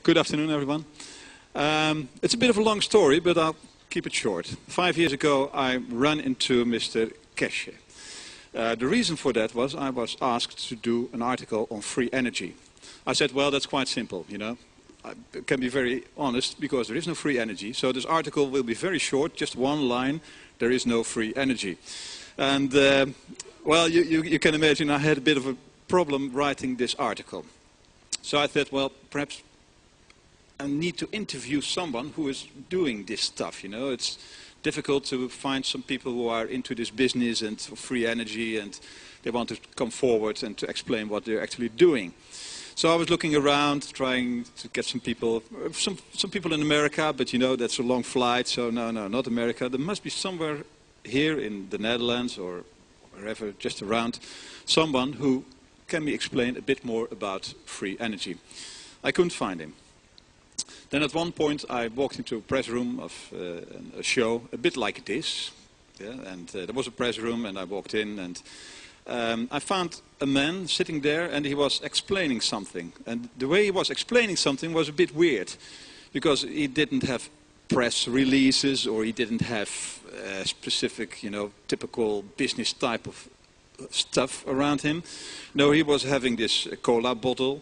Good afternoon, everyone. It's a bit of a long story, but I'll keep it short. 5 years ago, I ran into Mr. Keshe. The reason for that was I was asked to do an article on free energy. I said, well, that's quite simple, you know. I can be very honest, because there is no free energy. So this article will be very short, just one line, there is no free energy. And, well, you can imagine I had a bit of a problem writing this article. So I thought, well, perhaps I need to interview someone who is doing this stuff, you know. It's difficult to find some people who are into this business and free energy, and they want to come forward and to explain what they're actually doing. So I was looking around, trying to get some people in America, but you know, that's a long flight, so no, not America. There must be somewhere here in the Netherlands or wherever, just around, someone who can me explain a bit more about free energy. I couldn't find him. Then at one point I walked into a press room of a show, a bit like this, yeah, and there was a press room and I walked in and I found a man sitting there and he was explaining something. And the way he was explaining something was a bit weird, because he didn't have press releases or he didn't have specific, you know, typical business type of stuff around him. No, he was having this cola bottle.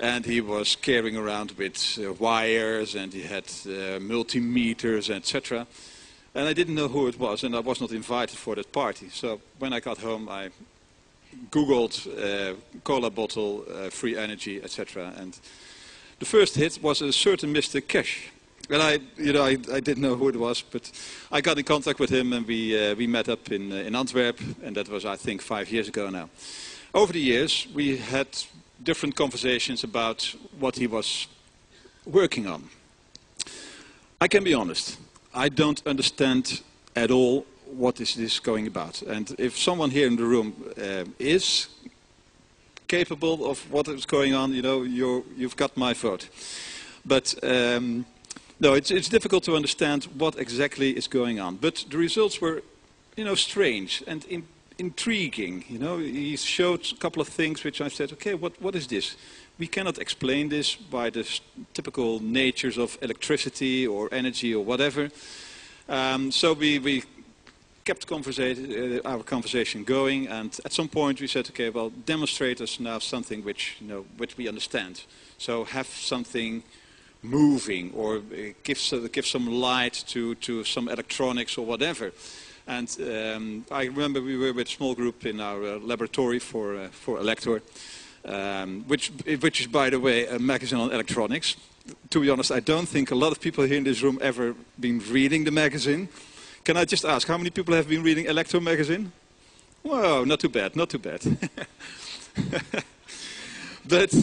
And he was carrying around with wires, and he had multimeters, etc. And I didn't know who it was, and I was not invited for that party. So when I got home, I Googled cola bottle, free energy, etc. And the first hit was a certain Mr. Keshe. And I didn't know who it was, but I got in contact with him, and we met up in Antwerp, and that was, I think, 5 years ago now. Over the years, we had different conversations about what he was working on. I can be honest, I don't understand at all what is this going about. And if someone here in the room is capable of what is going on, you know, you've got my vote. But no, it's difficult to understand what exactly is going on. But the results were, you know, strange and intriguing. You know, he showed a couple of things which I said, okay, what is this? We cannot explain this by the typical natures of electricity or energy or whatever. So we kept our conversation going, and at some point we said, okay, well, demonstrate us now something which, you know, which we understand. So have something moving, or give some light to some electronics or whatever. And I remember we were with a small group in our laboratory for ELECTRIQUE, which is, by the way, a magazine on electronics. To be honest, I don't think a lot of people here in this room ever been reading the magazine. Can I just ask, how many people have been reading ELECTRIQUE magazine? Whoa, not too bad, not too bad. But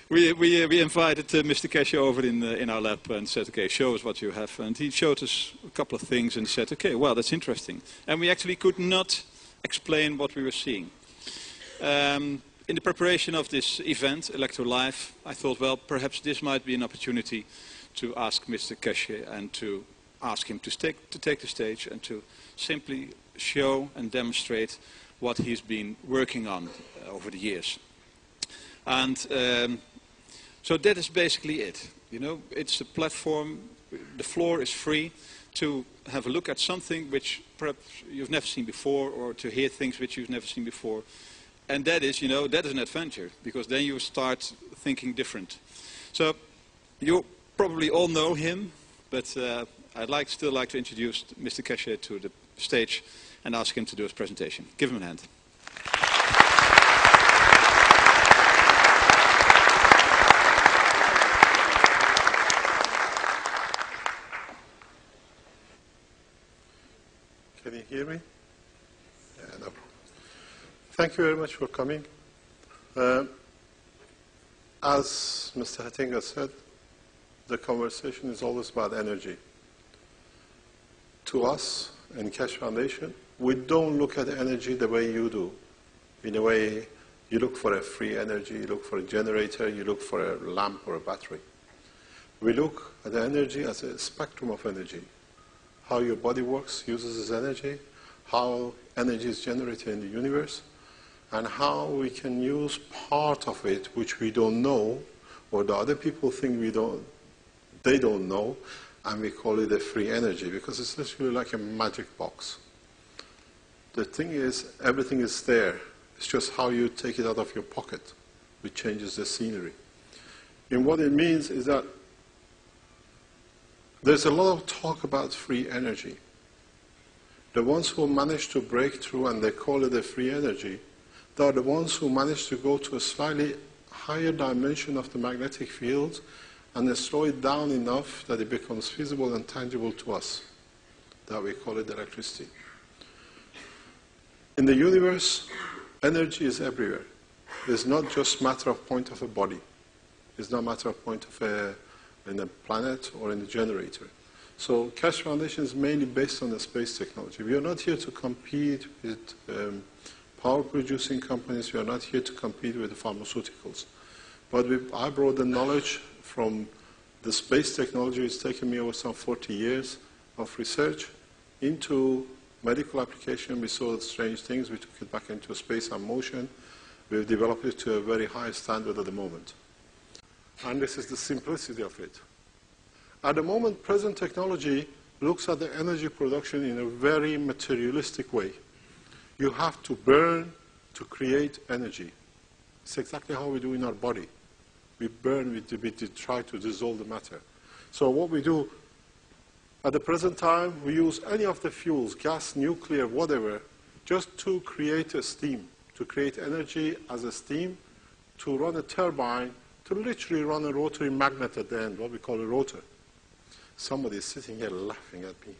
we invited Mr. Keshe over in our lab and said, okay, show us what you have. And he showed us a couple of things and said, okay, well, that's interesting. And we actually could not explain what we were seeing. In the preparation of this event, ELECTRIQUE Live, I thought, well, perhaps this might be an opportunity to ask Mr. Keshe and to ask him to take the stage and to simply show and demonstrate what he's been working on over the years. And so that is basically it. You know, it's a platform, the floor is free to have a look at something which perhaps you've never seen before, or to hear things which you've never seen before. And that is, you know, that is an adventure, because then you start thinking different. So you probably all know him, but I'd still like to introduce Mr. Keshe to the stage and ask him to do his presentation. Give him a hand. Can you hear me? Yeah, no problem. Thank you very much for coming. As Mr. Hattinga said, the conversation is always about energy. To us, in Keshe Foundation, we don't look at energy the way you do. In a way, you look for a free energy, you look for a generator, you look for a lamp or a battery. We look at energy as a spectrum of energy. How your body works uses this energy, how energy is generated in the universe, and how we can use part of it, which we don't know, or the other people think they don't know, and we call it a free energy because it's literally like a magic box. The thing is, everything is there. It's just how you take it out of your pocket, which changes the scenery. And what it means is that there's a lot of talk about free energy. The ones who manage to break through and they call it a free energy, they are the ones who manage to go to a slightly higher dimension of the magnetic field and they slow it down enough that it becomes feasible and tangible to us. That we call it electricity. In the universe, energy is everywhere. It's not just a matter of point of a body. It's not a matter of point of in a planet or in a generator. So Keshe Foundation is mainly based on the space technology. We are not here to compete with power producing companies. We are not here to compete with the pharmaceuticals. But I brought the knowledge from the space technology. It's taken me over some 40 years of research into medical application. We saw strange things. We took it back into space and motion. We've developed it to a very high standard at the moment. And this is the simplicity of it. At the moment, present technology looks at the energy production in a very materialistic way. You have to burn to create energy. It's exactly how we do in our body. We burn, we try to dissolve the matter. So what we do at the present time, we use any of the fuels, gas, nuclear, whatever, just to create a steam, to create energy as a steam, to run a turbine, to literally run a rotary magnet at the end, what we call a rotor. Somebody is sitting here laughing at me.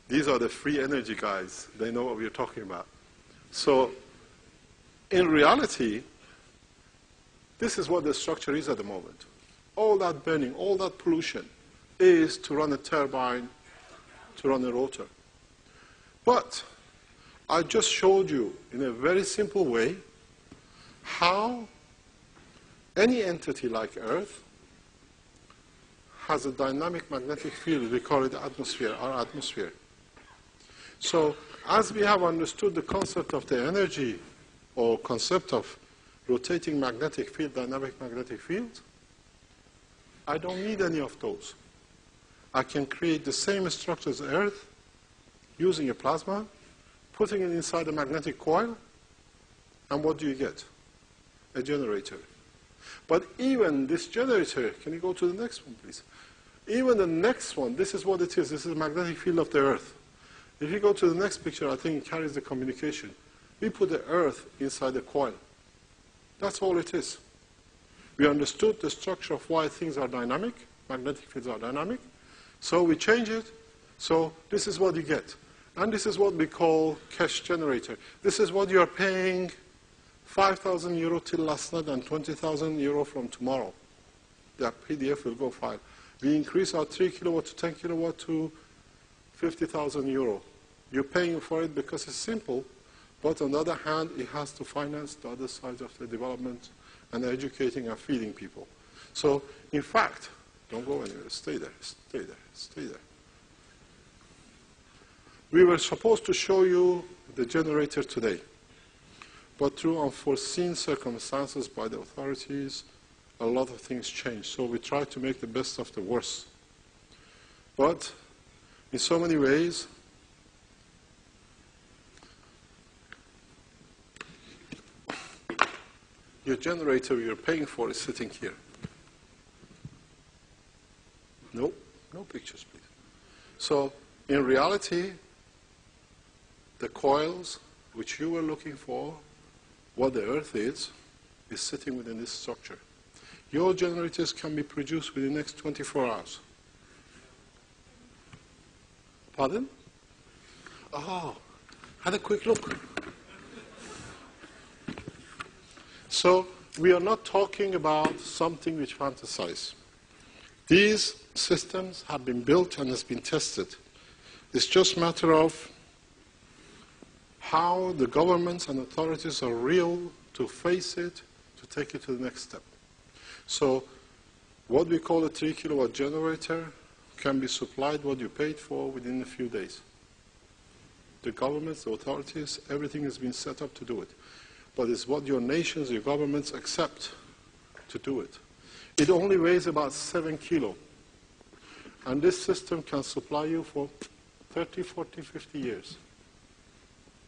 These are the free energy guys. They know what we're talking about. So, in reality, this is what the structure is at the moment. All that burning, all that pollution is to run a turbine, to run a rotor. But I just showed you in a very simple way how any entity like Earth has a dynamic magnetic field. We call it the atmosphere, our atmosphere. So as we have understood the concept of the energy or concept of rotating magnetic field, dynamic magnetic field, I don't need any of those. I can create the same structure as Earth using a plasma, putting it inside a magnetic coil, and what do you get? A generator. But even this generator, can you go to the next one, please? Even the next one, this is what it is. This is the magnetic field of the Earth. If you go to the next picture, I think it carries the communication. We put the Earth inside the coil. That's all it is. We understood the structure of why things are dynamic, magnetic fields are dynamic, so we change it, so this is what you get. And this is what we call Keshe generator. This is what you are paying 5,000 euro till last night and 20,000 euro from tomorrow. The PDF will go file. We increase our 3 kilowatt to 10 kilowatt to 50,000 euro. You're paying for it because it's simple, but on the other hand, it has to finance the other side of the development and educating and feeding people. So, in fact, don't go anywhere. Stay there, stay there, stay there. We were supposed to show you the generator today, but through unforeseen circumstances by the authorities, a lot of things changed. So we tried to make the best of the worst. But in so many ways, your generator you're paying for is sitting here. No, no pictures, please. So in reality, the coils which you were looking for, what the Earth is sitting within this structure. Your generators can be produced within the next 24 hours. Pardon? Oh, had a quick look. So we are not talking about something which fantasize. These systems have been built and has been tested. It's just a matter of how the governments and authorities are real to face it, to take it to the next step. So what we call a 3 kilowatt generator can be supplied what you paid for within a few days. The governments, the authorities, everything has been set up to do it. but it's what your nations, your governments accept to do it. It only weighs about 7 kilo. And this system can supply you for 30, 40, 50 years.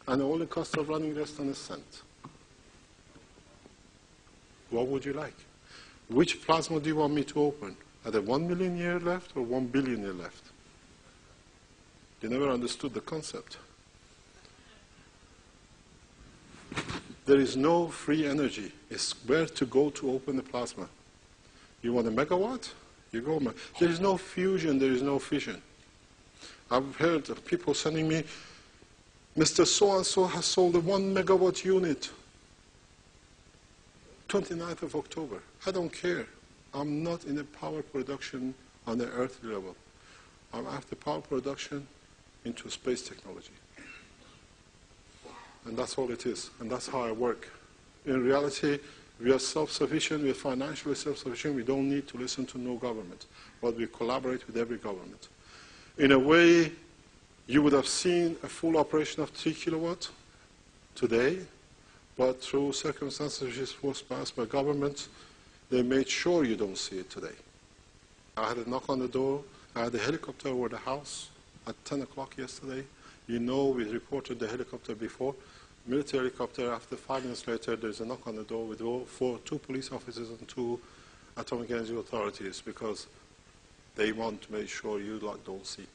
And the only cost of running less than a cent. What would you like? Which plasma do you want me to open? Are there 1 million years left or 1 billion years left? They never understood the concept. There is no free energy. It's where to go to open the plasma. You want a megawatt? You go. There is no fusion, there is no fission. I've heard of people sending me, Mr. So-and-so has sold a 1 megawatt unit. 29th of October. I don't care. I'm not in a power production on the earthly level. I'm after power production into space technology. And that's all it is. And that's how I work. In reality, we are self-sufficient, we are financially self-sufficient, we don't need to listen to no government, but we collaborate with every government. In a way, you would have seen a full operation of 3 kilowatt today, but through circumstances which is forced passed by governments, they made sure you don't see it today. I had a knock on the door, I had a helicopter over the house at 10 o'clock yesterday. You know, we reported the helicopter before. Military helicopter, after 5 minutes later, there's a knock on the door with 2 police officers and 2 atomic energy authorities because they want to make sure you don't see.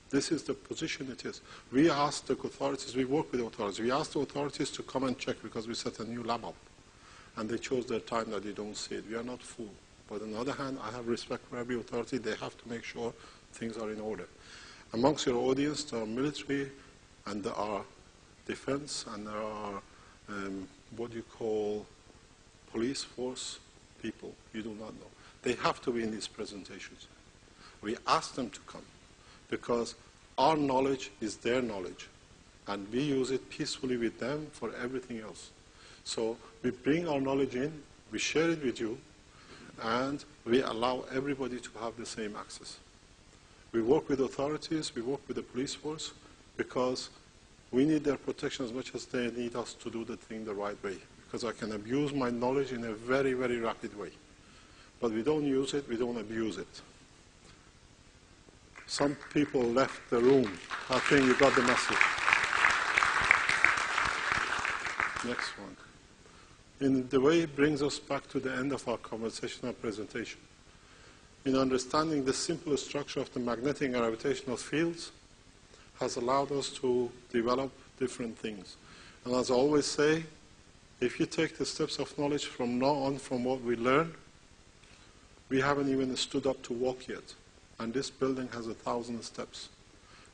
This is the position it is. We asked the authorities, we work with the authorities, we asked the authorities to come and check because we set a new lab up. And they chose their time that they don't see it. We are not fooled. But on the other hand, I have respect for every authority. They have to make sure things are in order. Amongst your audience, there are military, and there are defense, and there are what you call police force people. You do not know. They have to be in these presentations. We ask them to come because our knowledge is their knowledge, and we use it peacefully with them for everything else. So we bring our knowledge in, we share it with you, and we allow everybody to have the same access. We work with authorities, we work with the police force, because we need their protection as much as they need us to do the thing the right way. Because I can abuse my knowledge in a very, very rapid way. But we don't use it, we don't abuse it. Some people left the room. I think you got the message. Next one. In the way it brings us back to the end of our conversational presentation. In understanding the simple structure of the magnetic and gravitational fields has allowed us to develop different things. And as I always say, if you take the steps of knowledge from now on from what we learn, we haven't even stood up to walk yet. And this building has 1,000 steps.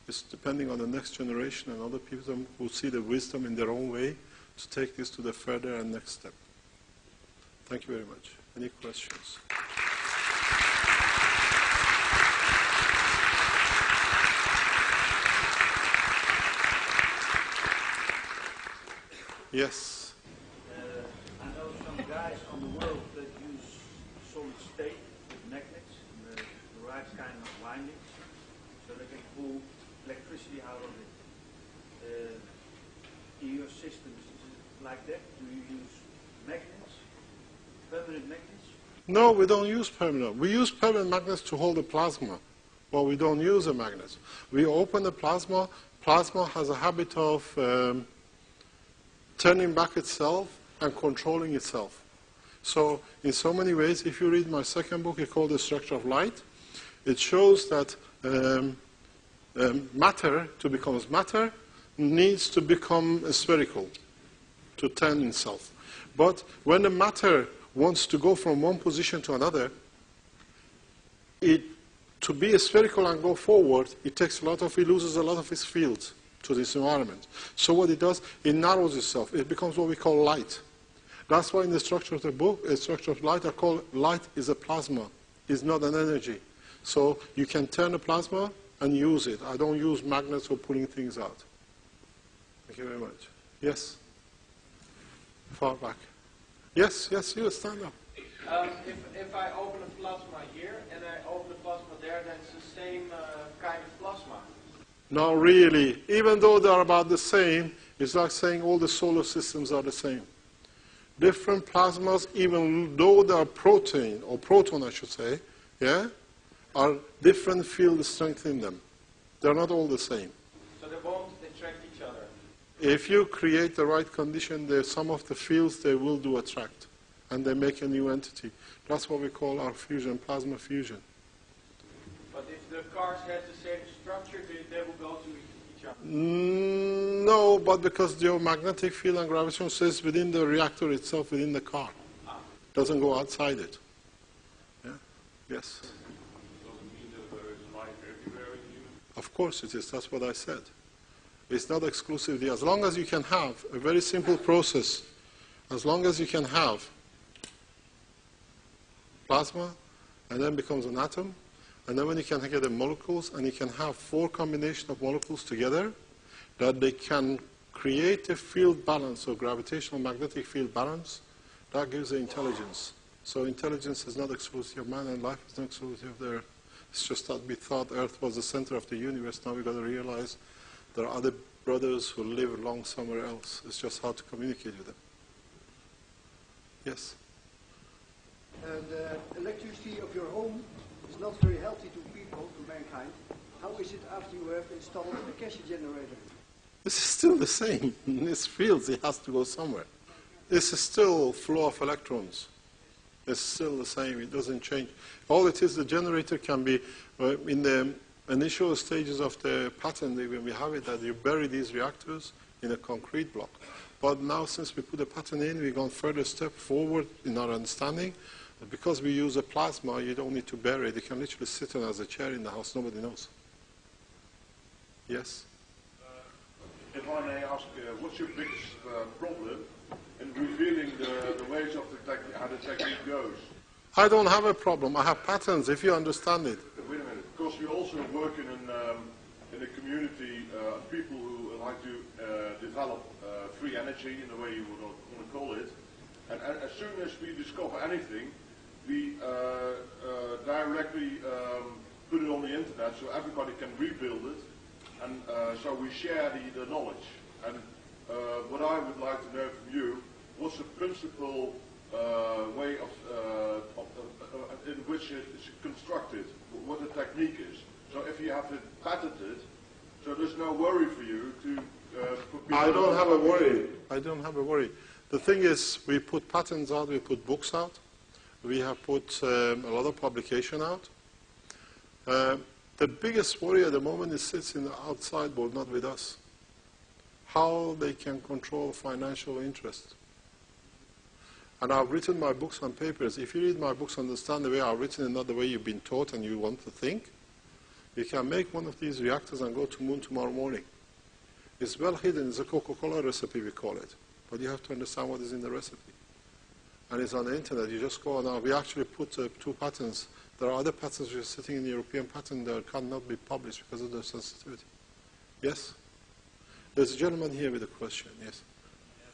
It's depending on the next generation and other people who see the wisdom in their own way to take this to the further and next step. Thank you very much. Any questions? Yes. I know some guys on the world that use solid state with magnets, and the right kind of windings, so they can pull electricity out of it. In your systems, is it like that? Do you use magnets, permanent magnets? No, we don't use permanent. We use permanent magnets to hold the plasma, but we don't use the magnets. We open the plasma. Plasma has a habit of turning back itself and controlling itself. So in so many ways, if you read my second book, it's called The Structure of Light, it shows that matter, to become matter, needs to become spherical, to turn itself. But when the matter wants to go from one position to another, to be spherical and go forward, it loses a lot of its fields to this environment. So what it does, it narrows itself. It becomes what we call light. That's why in the structure of the book, the structure of light, I call light is a plasma. It's not an energy. So you can turn a plasma and use it. I don't use magnets for pulling things out. Thank you very much. Yes? Far back. Yes, yes, you stand up. If I open a plasma here and I open a plasma there, then it's the same kind of plasma. Not really. Even though they're about the same, It's like saying all the solar systems are the same. Different plasmas, even though they are protein, or proton I should say, yeah, are different field strength in them. They're not all the same. So they won't attract each other? If you create the right condition, some of the fields they will do attract, and they make a new entity. That's what we call our fusion, plasma fusion. But if the cars have the same structure, they will go to each other? No, but because the magnetic field and gravitation stays within the reactor itself, within the car. Doesn't go outside it. Yeah? Yes? Does it mean that there is life everywhere in you? Of course it is. That's what I said. It's not exclusively. As long as you can have a very simple process, as long as you can have plasma, and then becomes an atom, and then when you can get the molecules, and you can have 4 combinations of molecules together, that they can create a field balance, or gravitational magnetic field balance, that gives the intelligence. So intelligence is not exclusive of man, and life is not exclusive of the Earth. It's just that we thought Earth was the center of the universe. Now we've got to realize there are other brothers who live along somewhere else. It's just how to communicate with them. Yes? The electricity of your home is not very healthy to people, to mankind. How is it after you have installed the Keshe generator? This is still the same. In these fields, it has to go somewhere. This is still flow of electrons. It's still the same. It doesn't change. All it is, the generator can be, in the initial stages of the pattern, when we have it, that you bury these reactors in a concrete block. But now, since we put the pattern in, we've gone further step forward in our understanding. Because we use a plasma, you don't need to bury it. You can literally sit on as a chair in the house. Nobody knows. Yes? If I may ask, what's your biggest problem in revealing the ways of how the technique goes? I don't have a problem. I have patterns, if you understand it. Wait a minute, because we also work in a community of people who like to develop free energy in the way you would want to call it. And as soon as we discover anything, we directly put it on the internet so everybody can rebuild it. And so we share the knowledge. And what I would like to know from you, what's the principal way in which it is constructed, what the technique is. So if you have it patented, so there's no worry for you to... I don't have a worry. I don't have a worry. The thing is, we put patents out, we put books out, we have put a lot of publication out. The biggest worry at the moment is sits in the outside world, not with us. How they can control financial interest. And I've written my books and papers. If you read my books, understand the way I've written and not the way you've been taught and you want to think, you can make one of these reactors and go to moon tomorrow morning. It's well hidden. It's a Coca-Cola recipe, we call it. But you have to understand what is in the recipe. And it's on the internet. You just go on. We actually put 2 patents. There are other patents which are sitting in the European patent that cannot be published because of their sensitivity. Yes? There's a gentleman here with a question. Yes?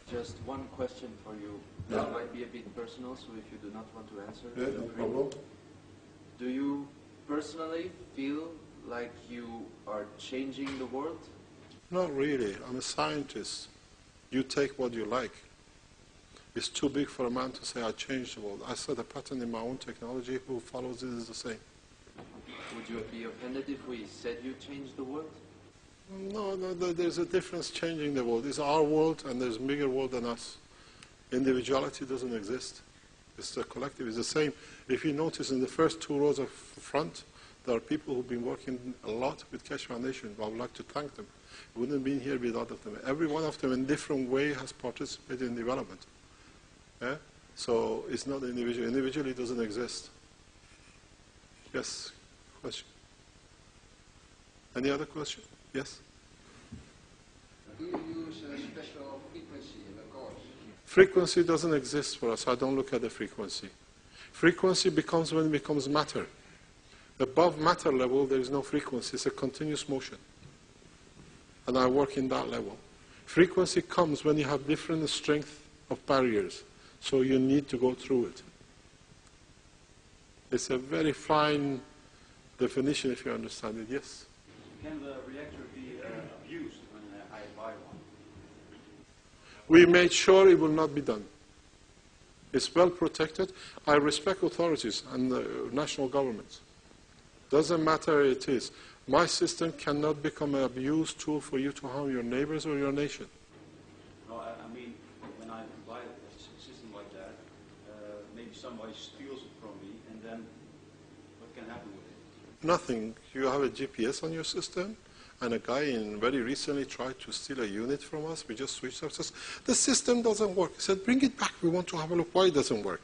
Just one question for you. Yeah. This might be a bit personal, so if you do not want to answer, Yeah, feel no free. problem. Do you personally feel like you are changing the world? Not really. I'm a scientist. You take what you like. It's too big for a man to say, I changed the world. I set a pattern in my own technology. Who follows it is the same. Would you be offended if we said you changed the world? No, there's a difference changing the world. It's our world and there's a bigger world than us. Individuality doesn't exist. It's the collective. It's the same. If you notice in the first 2 rows of front, there are people who've been working a lot with Keshe Foundation. I would like to thank them. We wouldn't have been here without them. Every one of them in different way has participated in development. Yeah? So it's not individual. Individually it doesn't exist. Yes? Question? Any other question? Yes? Do you use a special frequency in the course? Frequency doesn't exist for us. I don't look at the frequency. Frequency becomes when it becomes matter. Above matter level, there is no frequency. It's a continuous motion. And I work in that level. Frequency comes when you have different strength of barriers. So you need to go through it. It's a very fine definition if you understand it. Yes? Can the reactor be abused when I buy one? We made sure it will not be done. It's well protected. I respect authorities and national governments. Doesn't matter who it is. My system cannot become an abuse tool for you to harm your neighbors or your nation. No, I mean, when I buy a system like that, maybe somebody steals it from me, and then what can happen with it? Nothing. You have a GPS on your system, and a guy very recently tried to steal a unit from us. We just switched up. Says, the system doesn't work. He said, bring it back. We want to have a look why it doesn't work.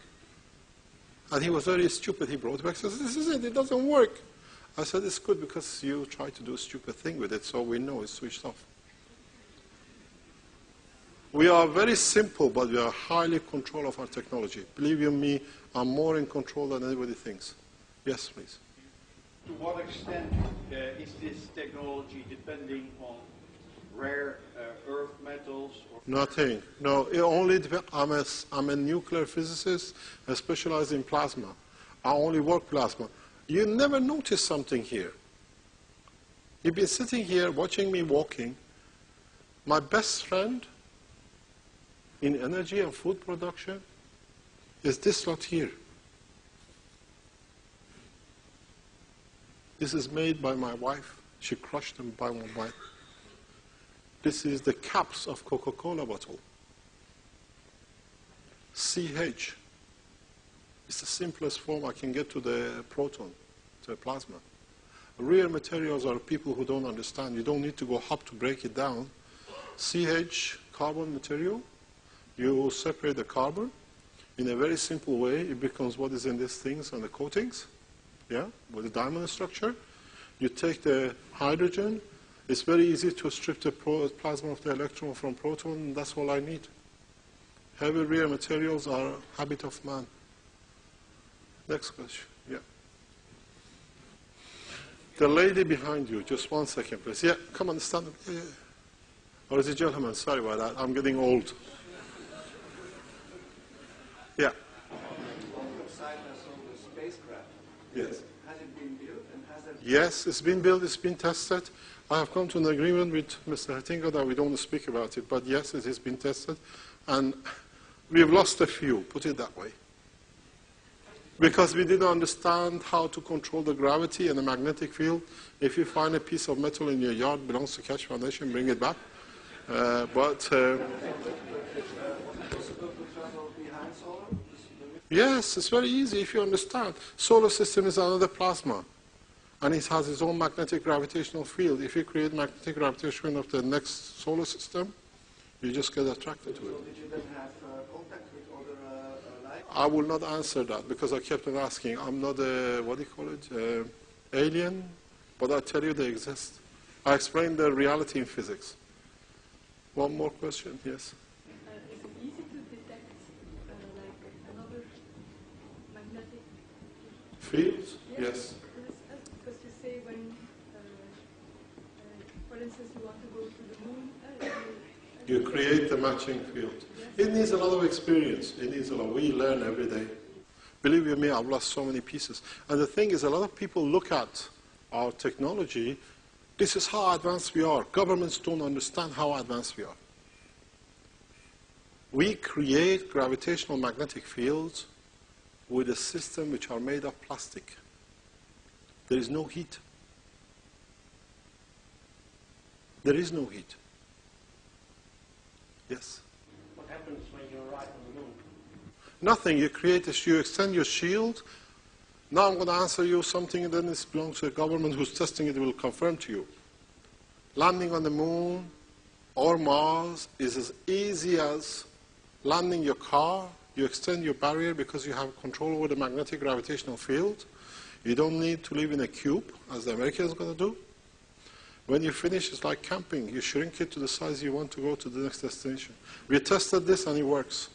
And he was very stupid. He brought it back. He says, this is it. It doesn't work. I said, it's good because you tried to do a stupid thing with it, so we know it's switched off. We are very simple, but we are highly in control of our technology. Believe you me, I'm more in control than anybody thinks. Yes, please. To what extent is this technology depending on rare earth metals? Or Nothing. No, it only I'm a nuclear physicist. I specialize in plasma. I only work plasma. You never notice something here. You've been sitting here watching me walking. My best friend in energy and food production is this lot here. This is made by my wife. She crushed them by one bite. This is the caps of Coca-Cola bottle. CH. It's the simplest form I can get to the proton, to the plasma. Real materials are people who don't understand. You don't need to go up to break it down. CH, carbon material, you separate the carbon. In a very simple way, it becomes what is in these things and the coatings, yeah, with the diamond structure. You take the hydrogen. It's very easy to strip the plasma of the electron from proton, and that's all I need. Heavy rare materials are a habit of man. Next question, yeah. The lady behind you, just 1 second, please. Yeah, come on, stand up. Yeah. Or is it gentleman? Sorry about that. I'm getting old. Yeah. Yes. Has it been built and has it... Yes, it's been built, it's been tested. I have come to an agreement with Mr. Hettinger that we don't speak about it, but yes, it has been tested. And we've lost a few, put it that way. Because we didn't understand how to control the gravity and the magnetic field. If you find a piece of metal in your yard, belongs to Keshe Foundation, bring it back. Yes, it's very easy if you understand. Solar system is another plasma, and it has its own magnetic gravitational field. If you create magnetic gravitation of the next solar system, you just get attracted to it. So did you then have contact with other light? I will not answer that because I kept on asking. I'm not a, what do you call it, alien, but I tell you they exist. I explain the reality in physics. One more question, yes? Is it easy to detect like another magnetic Field? Yes. Because you say when, for instance, you want to go to the moon, You create the matching field. It needs a lot of experience. It needs a lot. We learn every day. Believe you me, I've lost so many pieces. And the thing is, a lot of people look at our technology. This is how advanced we are. Governments don't understand how advanced we are. We create gravitational magnetic fields with a system which are made of plastic. There is no heat. There is no heat. Yes? What happens when you arrive on the moon? Nothing. You create you extend your shield. Now I'm going to answer you something, and then it belongs to the government who's testing it will confirm to you. Landing on the moon or Mars is as easy as landing your car. You extend your barrier because you have control over the magnetic gravitational field. You don't need to live in a cube, as the Americans are going to do. When you finish, it's like camping. You shrink it to the size you want to go to the next destination. We tested this, and it works.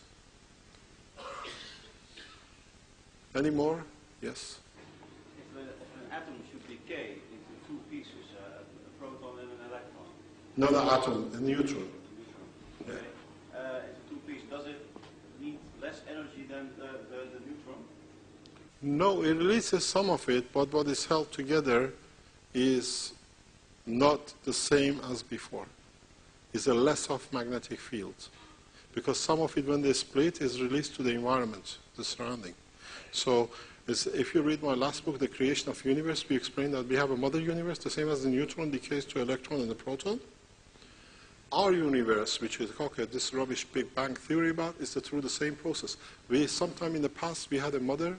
Any more? Yes? If an atom should decay into two pieces, a proton and an electron. Not an atom, a neutron. Okay. Into two pieces, does it need less energy than the neutron? No, it releases some of it, but what is held together is not the same as before. It's a less of magnetic field. because some of it, when they split, is released to the environment, the surrounding. So if you read my last book, The Creation of Universe, we explain that we have a mother universe, the same as the neutron decays to electron and the proton. Our universe, which is this rubbish Big Bang theory about, is through the same process. Sometime in the past, we had a mother,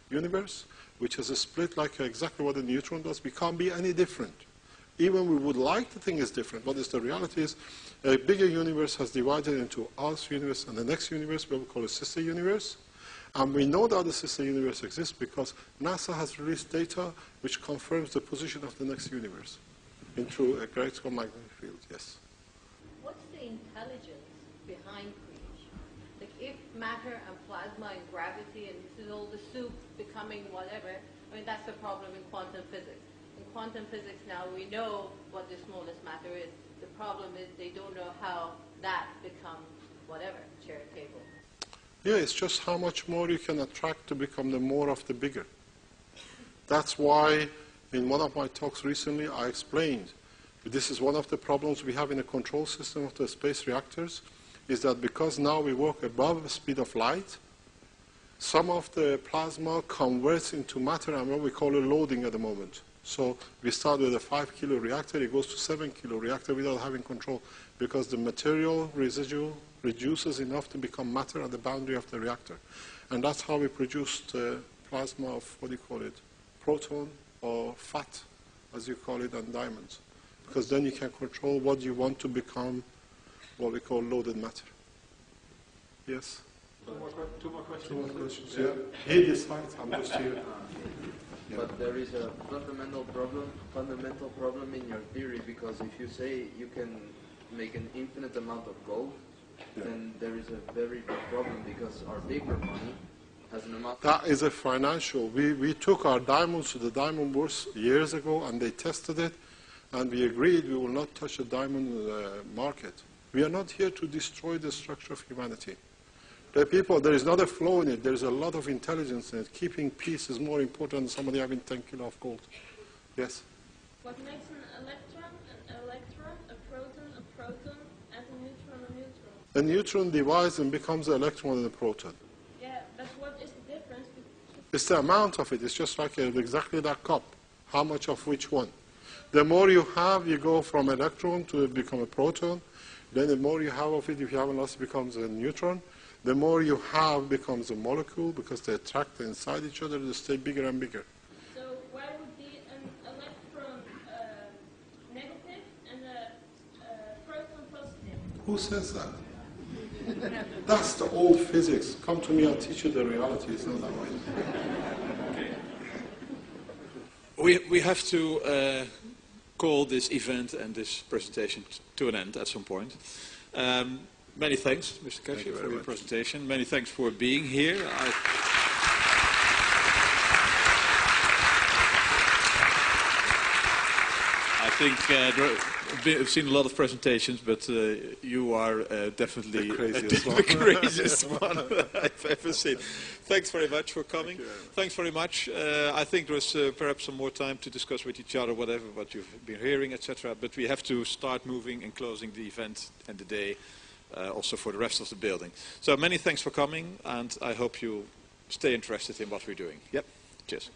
universe, which has a split like exactly what a neutron does. We can't be any different. Even we would like to think it's different. What is the reality is, a bigger universe has divided into our universe and the next universe, what we call a sister universe. And we know that the sister universe exists because NASA has released data which confirms the position of the next universe through a electromagnetic field, yes. What's the intelligence behind creation? Like if matter and plasma and gravity and this is all the soup becoming whatever, I mean that's the problem in quantum physics. In quantum physics now we know what the smallest matter is. The problem is they don't know how that becomes whatever, chair, table. Yeah, it's just how much more you can attract to become the more of the bigger. That's why in one of my talks recently I explained this is one of the problems we have in the control system of the space reactors, is that because now we work above the speed of light, some of the plasma converts into matter and what we call a loading at the moment. So we start with a 5 kilo reactor, it goes to 7 kilo reactor without having control because the material residual reduces enough to become matter at the boundary of the reactor. And that's how we produced plasma of, proton or fat, as you call it, and diamonds. Because then you can control what you want to become, what we call loaded matter. Yes? Two more questions. Two more questions, yeah. He decides, I'm just here. Yeah. But there is a fundamental problem in your theory, because if you say you can make an infinite amount of gold, then there is a very big problem because our paper money has an amount. That is a financial. We took our diamonds to the diamond bourse years ago and they tested it and we agreed we will not touch the diamond market. We are not here to destroy the structure of humanity. There is not a flow in it. There is a lot of intelligence in it. Keeping peace is more important than somebody having 10 kilo of gold. Yes? What makes an electron, a proton, and a neutron? A neutron divides and becomes an electron and a proton. Yeah, but what is the difference? It's the amount of it. It's just like exactly that cup. How much of which one? The more you have, you go from electron to become a proton. Then the more you have of it, if you haven't lost, it becomes a neutron. The more you have becomes a molecule because they attract inside each other to stay bigger and bigger. So why would be an electron negative and a proton positive? Who says that? That's the old physics. Come to me, I'll teach you the reality. It's not that way. We have to call this event and this presentation to an end at some point. Many thanks, Mr. Keshe, for your presentation. Many thanks for being here. I think I've seen a lot of presentations, but you are definitely the craziest one I've ever seen. Thanks very much for coming. Thanks very much. I think there's perhaps some more time to discuss with each other, whatever, what you've been hearing, etc. But we have to start moving and closing the event and the day. Also for the rest of the building. So many thanks for coming, and I hope you stay interested in what we're doing. Yep, cheers.